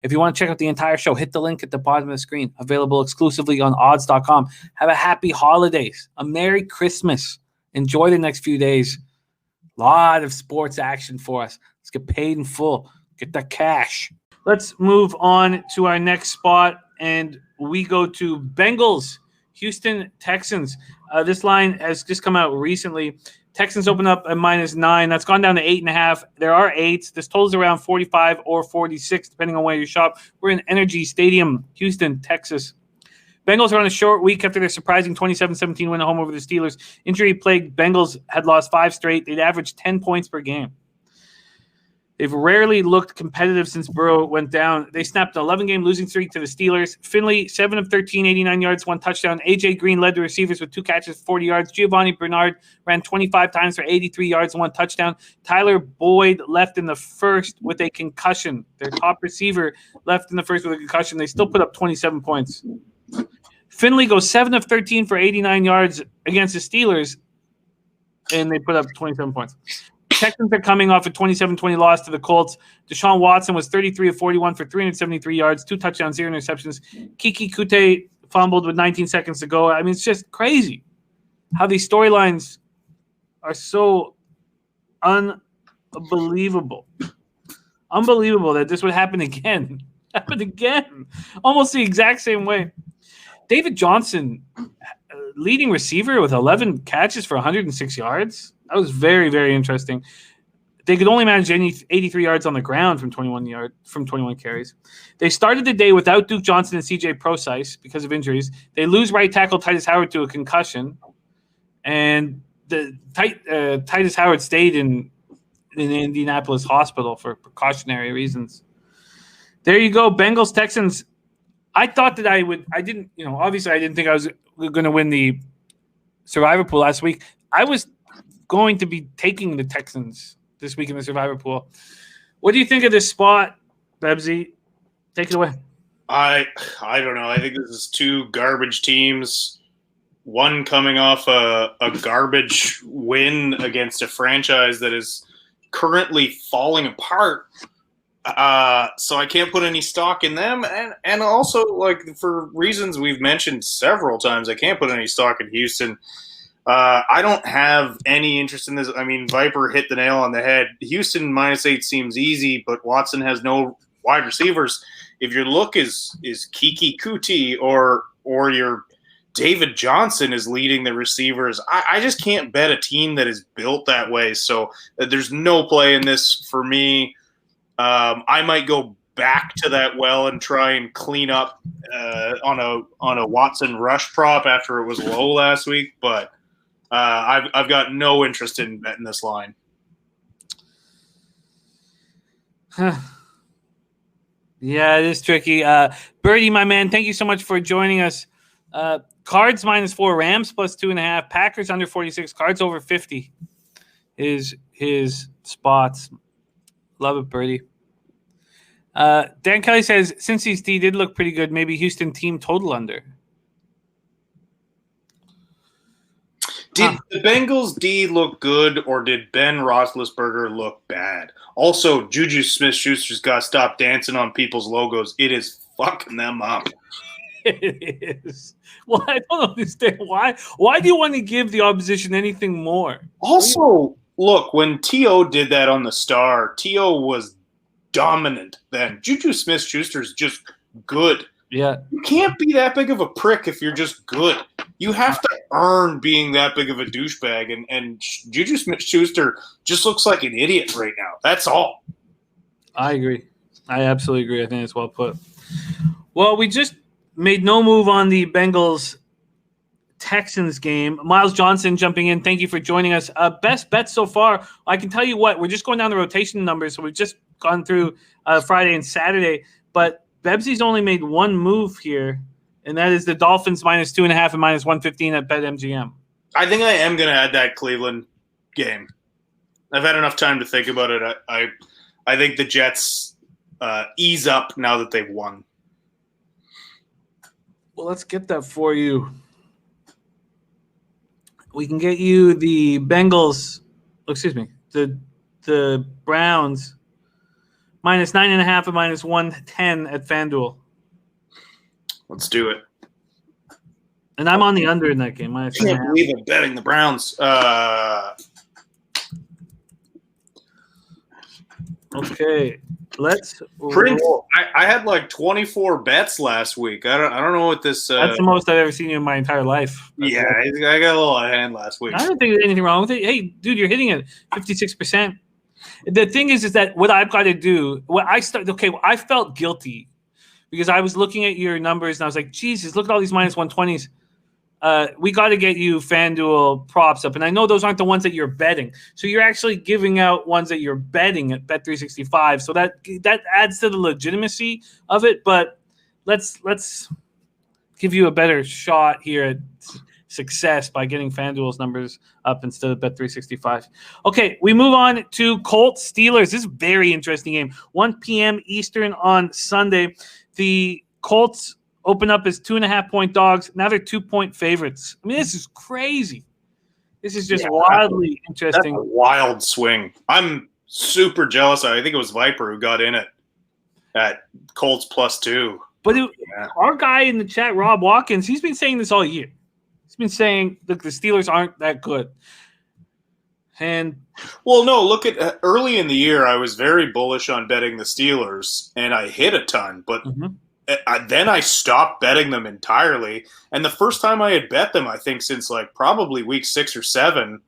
If you want to check out the entire show, hit the link at the bottom of the screen. Available exclusively on odds.com. Have a happy holidays. A Merry Christmas. Enjoy the next few days. A lot of sports action for us. Let's get paid in full. Get that cash. Let's move on to our next spot, and we go to Bengals, Houston Texans. This line has just come out recently. Texans open up at -9. That's gone down to 8.5. There are 8s. This totals around 45 or 46, depending on where you shop. We're in Energy Stadium, Houston, Texas. Bengals are on a short week after their surprising 27-17 win at home over the Steelers. Injury-plagued Bengals had lost 5 straight. They'd averaged 10 points per game. They've rarely looked competitive since Burrow went down. They snapped an 11-game losing streak to the Steelers. Finley, 7 of 13, 89 yards, 1 touchdown. A.J. Green led the receivers with 2 catches, 40 yards. Giovanni Bernard ran 25 times for 83 yards and 1 touchdown. Tyler Boyd left in the first with a concussion. Their top receiver left in the first with a concussion. They still put up 27 points. Finley goes 7 of 13 for 89 yards against the Steelers, and they put up 27 points. Texans are coming off a 27-20 loss to the Colts. Deshaun Watson was 33 of 41 for 373 yards, 2 touchdowns, 0 interceptions. Kiki Kute fumbled with 19 seconds to go. I mean, it's just crazy how these storylines are so unbelievable. Unbelievable that this would happen again. Almost the exact same way. David Johnson, leading receiver with 11 catches for 106 yards. That was very, very interesting. They could only manage 83 yards on the ground from 21 carries. They started the day without Duke Johnson and C.J. Prosise because of injuries. They lose right tackle Titus Howard to a concussion, and the Titus Howard stayed in Indianapolis hospital for precautionary reasons. There you go, Bengals Texans. I thought that obviously I didn't think I was going to win the Survivor Pool last week. I was going to be taking the Texans this week in the Survivor Pool. What do you think of this spot, Bebsy? Take it away. I don't know. I think this is 2 garbage teams. One coming off a garbage win against a franchise that is currently falling apart. So I can't put any stock in them. And also, like, for reasons we've mentioned several times, I can't put any stock in Houston. I don't have any interest in this. I mean, Viper hit the nail on the head. Houston -8 seems easy, but Watson has no wide receivers. If your look is Kiki Kuti or your David Johnson is leading the receivers, I just can't bet a team that is built that way. So there's no play in this for me. I might go back to that well and try and clean up on a Watson rush prop after it was low last week, but I've got no interest in betting this line. Yeah, it is tricky. Birdie, my man, thank you so much for joining us. Cards -4, Rams +2.5, Packers under 46, Cards over 50 is his spots. Love it, Birdie. Dan Kelly says, since these D did look pretty good, maybe Houston team total under. Did the Bengals D look good, or did Ben Roethlisberger look bad? Also, Juju Smith-Schuster's got to stop dancing on people's logos. It is fucking them up. It is. Well, I don't understand why. Why do you want to give the opposition anything more? Also, look, when T.O. did that on the Star, T.O. was dominant then. Juju Smith-Schuster's just good. Yeah. You can't be that big of a prick if you're just good. You have to earn being that big of a douchebag, and Juju Smith-Schuster just looks like an idiot right now. That's all. I agree. I absolutely agree. I think it's well put. Well, we just made no move on the Bengals-Texans game. Miles Johnson jumping in. Thank you for joining us. Best bet so far. I can tell you what, we're just going down the rotation numbers, so we've just gone through Friday and Saturday, but Bebsy's only made one move here, and that is the Dolphins -2.5 and -115 at BetMGM. I think I am going to add that Cleveland game. I've had enough time to think about it. I think the Jets ease up now that they've won. Well, let's get that for you. We can get you the Bengals. The Browns minus 9.5 and minus 110 at FanDuel. Let's do it. And I'm on the under in that game. I can't believe I'm betting the Browns. Okay, let's roll. I had like 24 bets last week. I don't know what this. That's the most I've ever seen you in my entire life. Yeah, I got a little out of hand last week. I don't think there's anything wrong with it. Hey, dude, you're hitting it 56%. The thing is that what I've got to do, I felt guilty because I was looking at your numbers and I was like, Jesus, look at all these minus 120s. We got to get you FanDuel props up. And I know those aren't the ones that you're betting. So you're actually giving out ones that you're betting at Bet365. So that adds to the legitimacy of it. But let's give you a better shot here at success by getting FanDuel's numbers up instead of Bet365. Okay, we move on to Colts Steelers. This is a very interesting game. 1 p.m. Eastern on Sunday. The Colts open up as 2.5-point dogs. Now they're 2-point favorites. I mean, this is crazy. This is just wildly interesting. That's a wild swing. I'm super jealous. I think it was Viper who got in it at Colts +2. But our guy in the chat, Rob Watkins, he's been saying this all year. He's been saying, look, the Steelers aren't that good. And well, no, look at early in the year, I was very bullish on betting the Steelers, and I hit a ton. But then I stopped betting them entirely. And the first time I had bet them, I think since like probably week 6 or 7,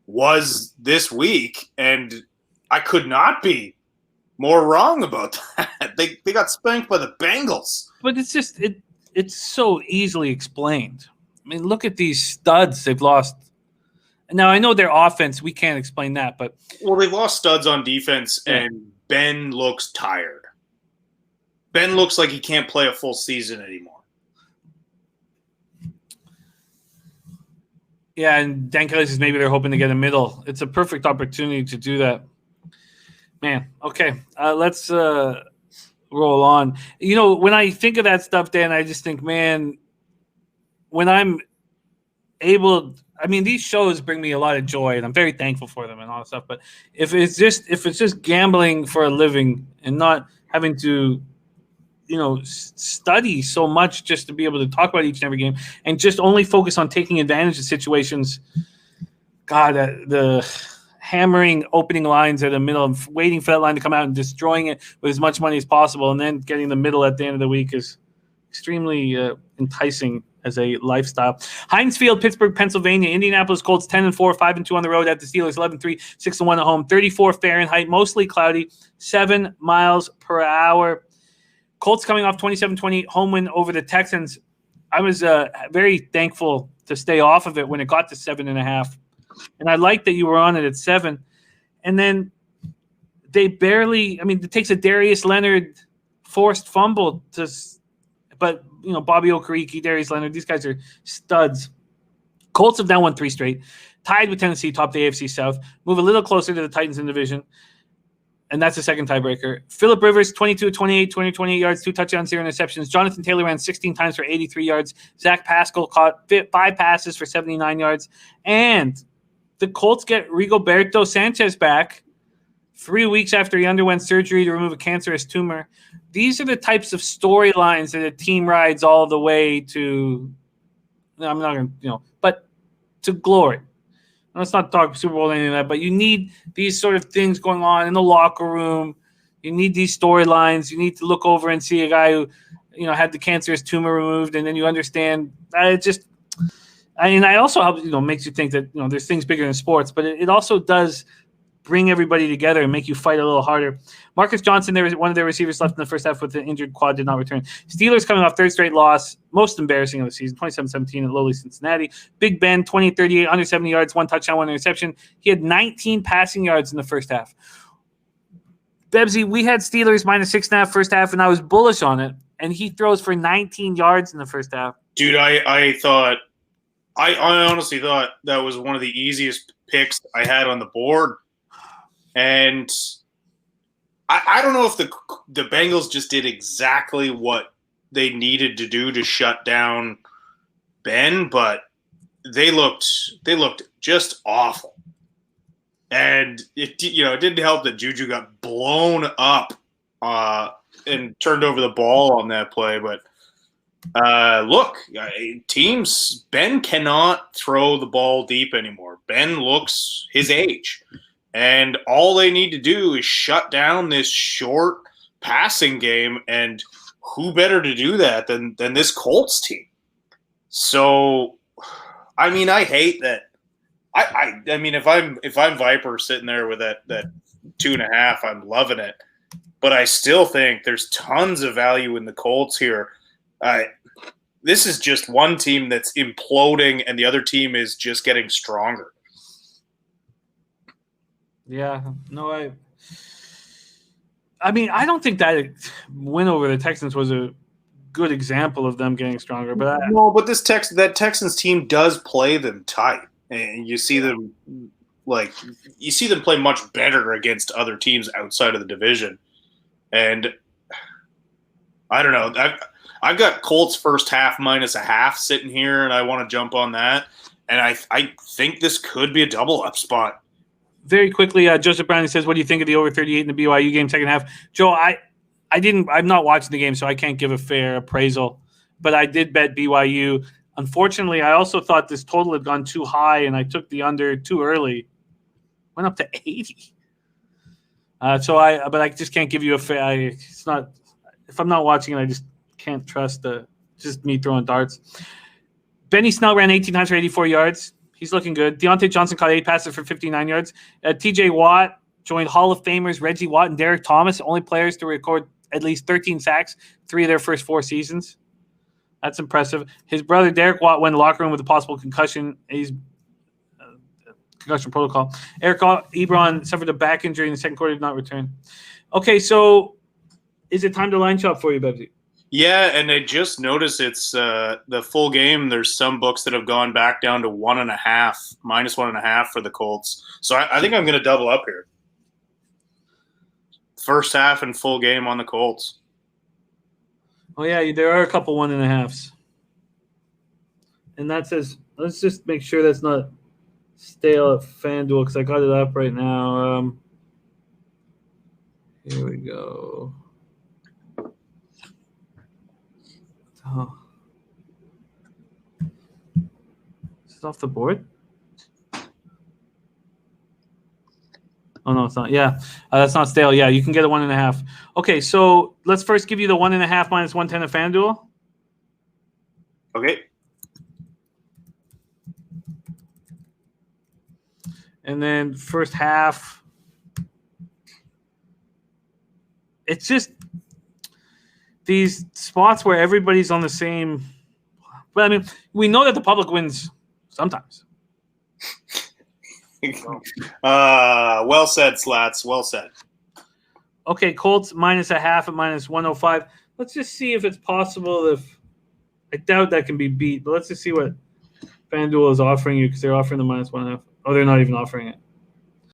was this week. And I could not be more wrong about that. They got spanked by the Bengals. But it's just it's so easily explained. I mean, look at these studs they've lost. Now, I know their offense, we can't explain that, but well, they've lost studs on defense, and Ben looks tired. Ben looks like he can't play a full season anymore. Yeah, and Dan Kelly says maybe they're hoping to get a middle. It's a perfect opportunity to do that. Man, okay. Let's roll on. You know, when I think of that stuff, Dan, I just think, man, when I'm able – I mean, these shows bring me a lot of joy, and I'm very thankful for them and all that stuff. But if it's just gambling for a living and not having to – study so much just to be able to talk about each and every game and just only focus on taking advantage of situations. God, the hammering opening lines at the middle and waiting for that line to come out and destroying it with as much money as possible and then getting the middle at the end of the week is extremely enticing as a lifestyle. Heinz Field, Pittsburgh, Pennsylvania. Indianapolis Colts 10-4, 5-2 on the road at the Steelers, 11-3, 6-1 at home. 34 Fahrenheit, mostly cloudy, 7 miles per hour. Colts coming off 27-20 home win over the Texans. I was very thankful to stay off of it when it got to 7.5. And I like that you were on it at 7. And then they barely – I mean, it takes a Darius Leonard forced fumble to – but, Bobby Okereke, Darius Leonard, these guys are studs. Colts have now won 3 straight. Tied with Tennessee, top the AFC South. Move a little closer to the Titans in division. And that's the second tiebreaker. Phillip Rivers, 22-28, 228 yards, 2 touchdowns, 0 interceptions. Jonathan Taylor ran 16 times for 83 yards. Zach Pascal caught 5 passes for 79 yards. And the Colts get Rigoberto Sanchez back 3 weeks after he underwent surgery to remove a cancerous tumor. These are the types of storylines that a team rides all the way to – I'm not going to, but to glory. Let's not talk Super Bowl or anything like that, but you need these sort of things going on in the locker room. You need these storylines. You need to look over and see a guy who, had the cancerous tumor removed, and then you understand. I also help, makes you think that, there's things bigger than sports, but it also does bring everybody together and make you fight a little harder. Marcus Johnson, there was one of their receivers left in the first half with an injured quad, did not return. Steelers coming off 3rd straight loss, most embarrassing of the season, 27-17 at lowly Cincinnati. Big Ben, 20-38, under 70 yards, 1 touchdown, 1 interception. He had 19 passing yards in the first half. Bebsy, we had Steelers minus 6.5 first half, and I was bullish on it, and he throws for 19 yards in the first half. Dude, I honestly thought that was one of the easiest picks I had on the board. And I don't know if the Bengals just did exactly what they needed to do to shut down Ben, but they looked just awful. And it didn't help that Juju got blown up and turned over the ball on that play. But look, teams, Ben cannot throw the ball deep anymore. Ben looks his age. And all they need to do is shut down this short passing game. And who better to do that than this Colts team? So, I mean, I hate that. I mean, if I'm Viper sitting there with that 2.5, I'm loving it. But I still think there's tons of value in the Colts here. This is just one team that's imploding, and the other team is just getting stronger. Yeah, no, I mean, I don't think that win over the Texans was a good example of them getting stronger. But but that Texans team does play them tight, and you see them play much better against other teams outside of the division. And I don't know. I've got Colts first half -0.5 sitting here, and I want to jump on that. And I think this could be a double up spot. Very quickly, Joseph Browning says, "What do you think of the over 38 in the BYU game second half?" Joe, I'm not watching the game, so I can't give a fair appraisal. But I did bet BYU. Unfortunately, I also thought this total had gone too high, and I took the under too early. Went up to 80. But I just can't give you a fair. It's not. If I'm not watching it, I just can't trust just me throwing darts. Benny Snell ran 18 times for 84 yards. He's looking good. Deontay Johnson caught 8 passes for 59 yards. TJ Watt joined Hall of Famers Reggie Watt and Derek Thomas, only players to record at least 13 sacks, 3 of their first 4 seasons. That's impressive. His brother Derek Watt went in the locker room with a possible concussion. He's concussion protocol. Eric Ebron suffered a back injury in the second quarter, did not return. Okay, so is it time to line shop for you, Bebsy? Yeah, and I just noticed it's the full game. There's some books that have gone back down to -1.5 for the Colts. So I think I'm going to double up here. First half and full game on the Colts. Oh, yeah, there are a couple 1.5s. And that says, let's just make sure that's not stale at FanDuel because I got it up right now. Here we go. Oh. Is it off the board? Oh, no, it's not. Yeah, that's not stale. Yeah, you can get a 1.5. Okay, so let's first give you the 1.5 minus 110 of FanDuel. Okay. And then first half. It's just these spots where everybody's on the same. Well, I mean, we know that the public wins sometimes. Well said, Slats. Well said. Okay, Colts -0.5 at -105. Let's just see if it's possible. I doubt that can be beat, but let's just see what FanDuel is offering you because they're offering the -1.5. Oh, they're not even offering it.